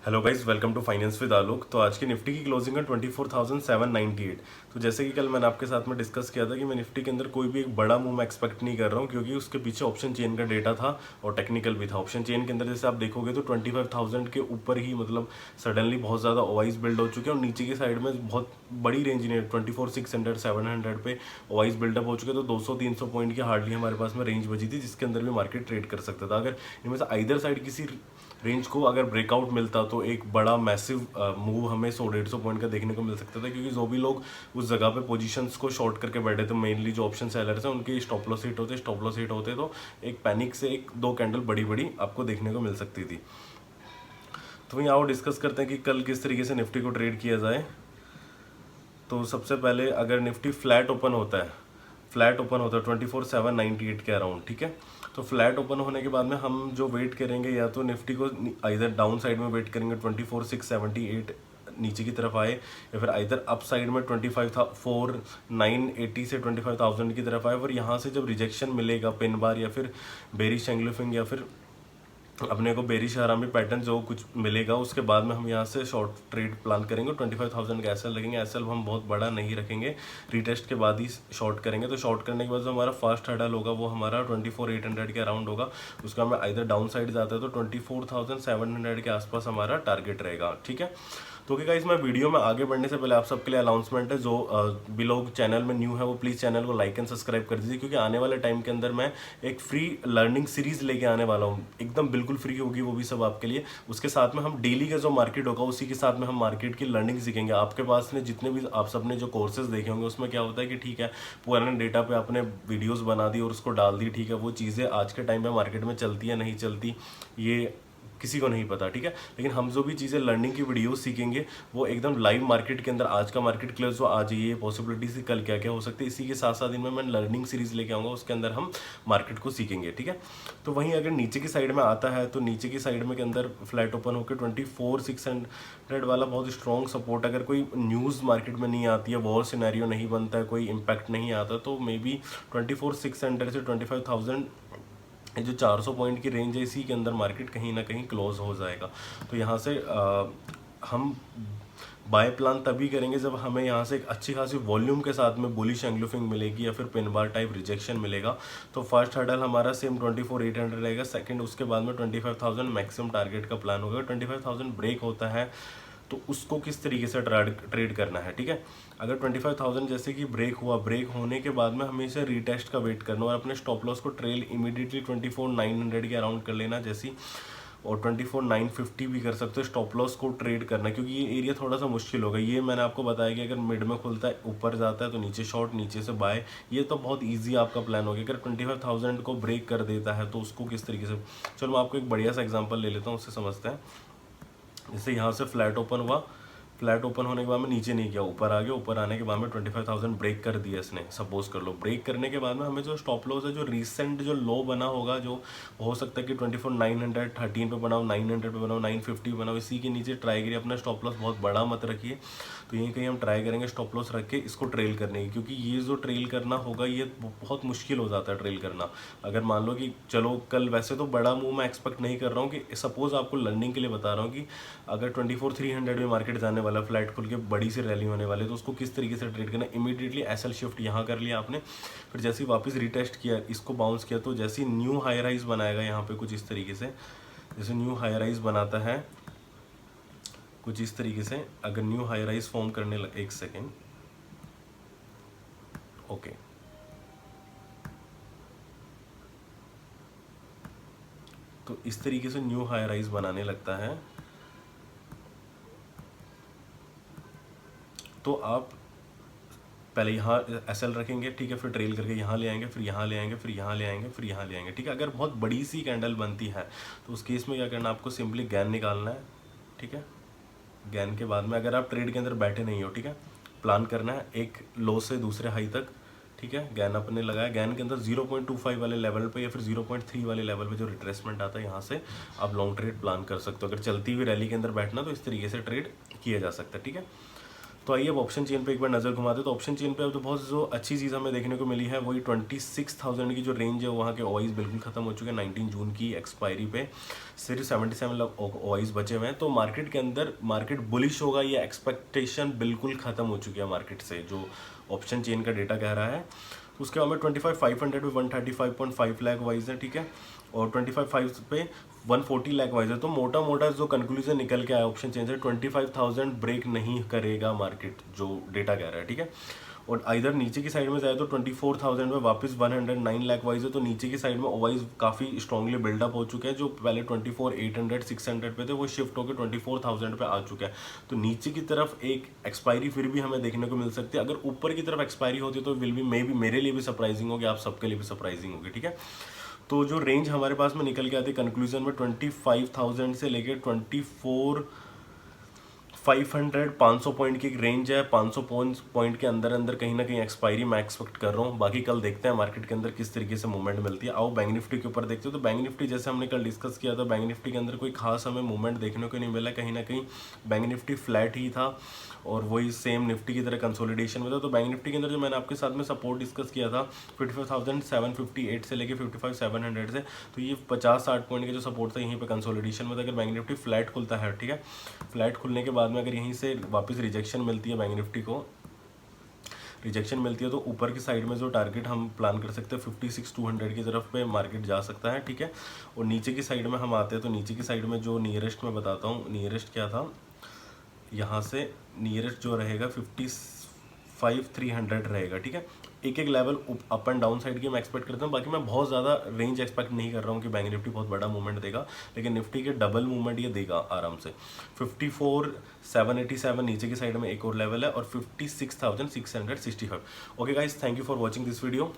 Hello guys, welcome to finance with Alok. तो आज की निफ्टी की क्लोजिंग है 24,798। तो जैसे कि कल मैंने आपके साथ में डिस्कस किया था कि मैं निफ्टी के अंदर कोई भी एक बड़ा मूव एक्सपेक्ट नहीं कर रहा हूं, क्योंकि उसके पीछे ऑप्शन चेन का डेटा था और टेक्निकल भी था। ऑप्शन चेन के अंदर जैसे आप देखोगे तो 25,000 के ऊपर ही मतलब सडनली बहुत ज़्यादा ओवाइस बिल्ड हो चुके हैं और नीचे की साइड में बहुत बड़ी रेंज नहीं है, 24,600 700 पे ओवाइस बिल्डअप हो चुके। तो 200-300 पॉइंट की हार्डली हमारे पास में रेंज बची थी जिसके अंदर भी मार्केट ट्रेड कर सकता था। अगर इनमें से आइदर साइड किसी रेंज को अगर ब्रेकआउट मिलता तो एक बड़ा मैसिव मूव हमें 100-150 पॉइंट का देखने को मिल सकता था, क्योंकि जो भी लोग उस जगह पे पोजीशंस को शॉर्ट करके बैठे थे, मेनली जो ऑप्शन सेलर्स हैं, उनके स्टॉप लॉस हिट होते तो एक पैनिक से एक दो कैंडल बड़ी बड़ी आपको देखने को मिल सकती थी। तो वहीं आओ डिस्कस करते हैं कि कल किस तरीके से निफ्टी को ट्रेड किया जाए। तो सबसे पहले अगर निफ्टी फ्लैट ओपन होता है 24,798 के अराउंड, ठीक है। तो फ्लैट ओपन होने के बाद में हम जो वेट करेंगे, या तो निफ्टी को इधर डाउन साइड में वेट करेंगे 24,678 नीचे की तरफ आए, या फिर इधर अप साइड में 25,980 से 25,000 की तरफ आए। और यहाँ से जब रिजेक्शन मिलेगा पिन बार या फिर बेरिश एंग्लिफिंग या फिर अपने को बेरिश आरामी पैटर्न जो कुछ मिलेगा, उसके बाद में हम यहाँ से शॉर्ट ट्रेड प्लान करेंगे। 25,000 का एसएल रखेंगे। एसएल हम बहुत बड़ा नहीं रखेंगे, रीटेस्ट के बाद ही शॉर्ट करेंगे। तो शॉर्ट करने के बाद जो हमारा फर्स्ट हर्डल होगा वो हमारा 24,800 के अराउंड होगा। उसका हमें इधर डाउन साइड जाता है तो 24,700 के आसपास हमारा टारगेट रहेगा, ठीक है। तो गाइस, मैं वीडियो में आगे बढ़ने से पहले आप सबके लिए अनाउंसमेंट है, जो भी लोग चैनल में न्यू है वो प्लीज़ चैनल को लाइक एंड सब्सक्राइब कर दीजिए, क्योंकि आने वाले टाइम के अंदर मैं एक फ्री लर्निंग सीरीज लेके आने वाला हूँ, एकदम बिल्कुल फ्री होगी, वो भी सब आपके लिए। उसके साथ में हम डेली का जो मार्केट होगा उसी के साथ में हम मार्केट की लर्निंग सीखेंगे। आपके पास ने जितने भी आप सबने जो कोर्सेज देखे होंगे उसमें क्या होता है कि ठीक है, पुराने डेटा पे आपने वीडियोस बना दी और उसको डाल दी, ठीक है। वो चीज़ें आज के टाइम पे मार्केट में चलती है नहीं चलती ये किसी को नहीं पता, ठीक है। लेकिन हम जो भी चीज़ें लर्निंग की वीडियो सीखेंगे वो एकदम लाइव मार्केट के अंदर, आज का मार्केट क्लोज हो, आज ये पॉसिबिलिटी से कल क्या क्या हो सकती है, इसी के साथ साथ इनमें मैं लर्निंग सीरीज लेके आऊँगा, उसके अंदर हम मार्केट को सीखेंगे, ठीक है। तो वहीं अगर नीचे की साइड में आता है तो नीचे की साइड में के अंदर फ्लैट ओपन होकर 24,600 वाला बहुत स्ट्रॉन्ग सपोर्ट, अगर कोई न्यूज़ मार्केट में नहीं आती है, वॉर सिनेरियो नहीं बनता है, कोई इम्पैक्ट नहीं आता, तो मे बी 24,600 से 25,000 ये जो 400 पॉइंट की रेंज है, इसी के अंदर मार्केट कहीं ना कहीं क्लोज हो जाएगा। तो यहाँ से हम बाय प्लान तभी करेंगे जब हमें यहाँ से एक अच्छी खासी वॉल्यूम के साथ में बुलिश एंग्लिफिंग मिलेगी या फिर पिन बार टाइप रिजेक्शन मिलेगा। तो फर्स्ट हर्डल हमारा सेम 24,800 रहेगा, सेकंड उसके बाद में 25,000 मैक्सिमम टारगेट का प्लान होगा। 25,000 ब्रेक होता है तो उसको किस तरीके से ट्रेड करना है, ठीक है। अगर 25,000 जैसे कि ब्रेक हुआ, ब्रेक होने के बाद में हमेशा रीटेस्ट का वेट करना और अपने स्टॉप लॉस को ट्रेल इमीडिएटली 24,900 के अराउंड कर लेना जैसी, और 24,950 भी कर सकते हो। स्टॉप लॉस को ट्रेड करना, क्योंकि ये एरिया थोड़ा सा मुश्किल होगा। ये मैंने आपको बताया कि अगर मिड में खुलता है ऊपर जाता है तो नीचे शॉर्ट, नीचे से बाय, ये तो बहुत ईजी आपका प्लान हो गया। अगर 25,000 को ब्रेक कर देता है तो उसको किस तरीके से, चलो मैं आपको एक बढ़िया सा एग्जाम्पल ले लेता हूँ, उससे समझते हैं। जैसे यहाँ से फ्लैट ओपन हुआ, फ्लैट ओपन होने के बाद में नीचे नहीं गया, ऊपर आ गया, ऊपर आने के बाद में 25,000 ब्रेक कर दिया इसने, सपोज कर लो। ब्रेक करने के बाद में हमें जो स्टॉप लॉस है, जो रिसेंट जो लो बना होगा, जो हो सकता है कि 24,900 13 पे बनाओ, 900 पे बनाओ, 950 बनाओ, इसी के नीचे ट्राई करिए। अपना स्टॉप लॉस बहुत बड़ा मत रखिए, तो यहीं कहीं हम ट्राई करेंगे स्टॉप लॉस रख के इसको ट्रेल करने की, क्योंकि ये जो ट्रेल करना होगा ये बहुत मुश्किल हो जाता है ट्रेल करना। अगर मान लो कि चलो कल वैसे तो बड़ा मूव मैं एक्सपेक्ट नहीं कर रहा हूँ, कि सपोज आपको लर्निंग के लिए बता रहा हूँ कि अगर 24,300 में मार्केट जाने वाला, फ्लैट खुल के बड़ी सी रैली होने वाली, तो उसको किस तरीके से ट्रेड करना। इमीडिएटली एसएल शिफ्ट यहाँ कर लिया आपने, फिर जैसे ही वापस रिटेस्ट किया, इसको बाउंस किया, तो जैसे ही न्यू हाई राइज बनाएगा यहाँ पे कुछ इस तरीके से, जैसे न्यू हाई राइज बनाता है कुछ इस तरीके से, अगर न्यू हाई राइज फॉर्म करने लगे, एक सेकेंड, ओके। तो इस तरीके से न्यू हाई राइज बनाने लगता है, तो आप पहले यहाँ एसएल रखेंगे, ठीक है, फिर ट्रेल करके यहाँ ले आएंगे, फिर यहाँ ले आएंगे, फिर यहाँ ले आएंगे, फिर यहाँ ले आएंगे, ठीक है। अगर बहुत बड़ी सी कैंडल बनती है तो उस केस में क्या करना, आपको सिंपली गैन निकालना है, ठीक है। गैन के बाद में अगर आप ट्रेड के अंदर बैठे नहीं हो, ठीक है, प्लान करना है एक लो से दूसरे हाई तक, ठीक है। गैन अपने लगाया, गैन के अंदर 0.25 वाले लेवल पे या फिर 0.3 वाले लेवल पे जो रिट्रेसमेंट आता है, यहाँ से आप लॉन्ग ट्रेड प्लान कर सकते हो। अगर चलती हुई रैली के अंदर बैठना तो इस तरीके से ट्रेड किया जा सकता है, ठीक है। तो आइए अब ऑप्शन चेन पे एक बार नज़र घुमाते। तो ऑप्शन चेन पे अब तो बहुत जो अच्छी चीज़ हमें देखने को मिली है वही 26,000 की जो रेंज है वहाँ के ओआईज बिल्कुल खत्म हो चुके हैं। 19 जून की एक्सपायरी पे सिर्फ 77 लाख ओआईज बचे हुए हैं। तो मार्केट के अंदर मार्केट बुलिश होगा ये एक्सपेक्टेशन बिल्कुल खत्म हो चुकी है मार्केट से, जो ऑप्शन चेन का डेटा कह रहा है। उसके बाद में 25,500 पे 135.5 लाख वाइज है, ठीक है, और 25,500 पे 140 लाख वाइज है। तो मोटा मोटा जो कंक्लूजन निकल के आया ऑप्शन चेंज है 25,000 ब्रेक नहीं करेगा मार्केट, जो डेटा कह रहा है, ठीक है। और इधर नीचे की साइड में जाए तो 24,000 में वापस 109 लाख वाइज है। तो नीचे की साइड में ओवाइज काफ़ी स्ट्रांगली बिल्डअप हो चुके हैं। जो पहले 24,800 600 पे थे वो शिफ्ट होकर 24,000 पे आ चुका है। तो नीचे की तरफ एक एक्सपायरी फिर भी हमें देखने को मिल सकती है। अगर ऊपर की तरफ एक्सपायरी होती तो विल बी मे बी मेरे लिए भी सरप्राइजिंग होगी, आप सबके लिए भी सरप्राइजिंग होगी, ठीक है। तो जो रेंज हमारे पास में निकल के आती है कंक्लूजन में 25,000 से लेकर 500 पॉइंट की एक रेंज है। 500 पॉइंट के अंदर अंदर कहीं ना कहीं एक्सपायरी मैं एक्सपेक्ट कर रहा हूँ। बाकी कल देखते हैं मार्केट के अंदर किस तरीके से मूवमेंट मिलती है। आओ बैंक निफ्टी के ऊपर देखते हो। तो बैंक निफ्टी जैसे हमने कल डिस्कस किया था, बैंक निफ्टी के अंदर कोई खास हमें मूवमेंट देखने को नहीं मिला। कहीं ना कहीं बैंक निफ्टी फ्लैट ही था और वही सेम निफ्टी की तरह कंसोलिडेशन में था। तो बैंक निफ्टी के अंदर जो मैंने आपके साथ में सपोर्ट डिस्कस किया था 55,758 से लेकर 55,700 से, तो ये 50-60 पॉइंट का जो सपोर्ट था यहीं पे कंसोलिडेशन में था। अगर बैंक निफ्टी फ्लैट खुलता है, ठीक है, फ्लैट खुलने के बाद में अगर यहीं से वापस रिजेक्शन मिलती है, बैंक निफ्टी को रिजेक्शन मिलती है, तो ऊपर की साइड में जो टारगेट हम प्लान कर सकते हैं 56,200 की तरफ पे मार्केट जा सकता है, ठीक है। और नीचे की साइड में हम आते हैं तो नीचे की साइड में जो नियरेस्ट मैं बताता हूँ, नियरेस्ट क्या था, यहाँ से नियरेस्ट जो रहेगा 55,300 रहेगा, ठीक है। एक एक level up and down side की मैं एक्सपेक्ट करता हूँ। बाकी मैं बहुत ज़्यादा रेंज एक्सपेक्ट नहीं कर रहा हूँ कि बैंक निफ्टी बहुत बड़ा मूवमेंट देगा, लेकिन निफ्टी के डबल मूवमेंट ये देगा आराम से। 54,787 नीचे की साइड में एक और लेवल है और 56,665। Okay guys, thank you for watching this video.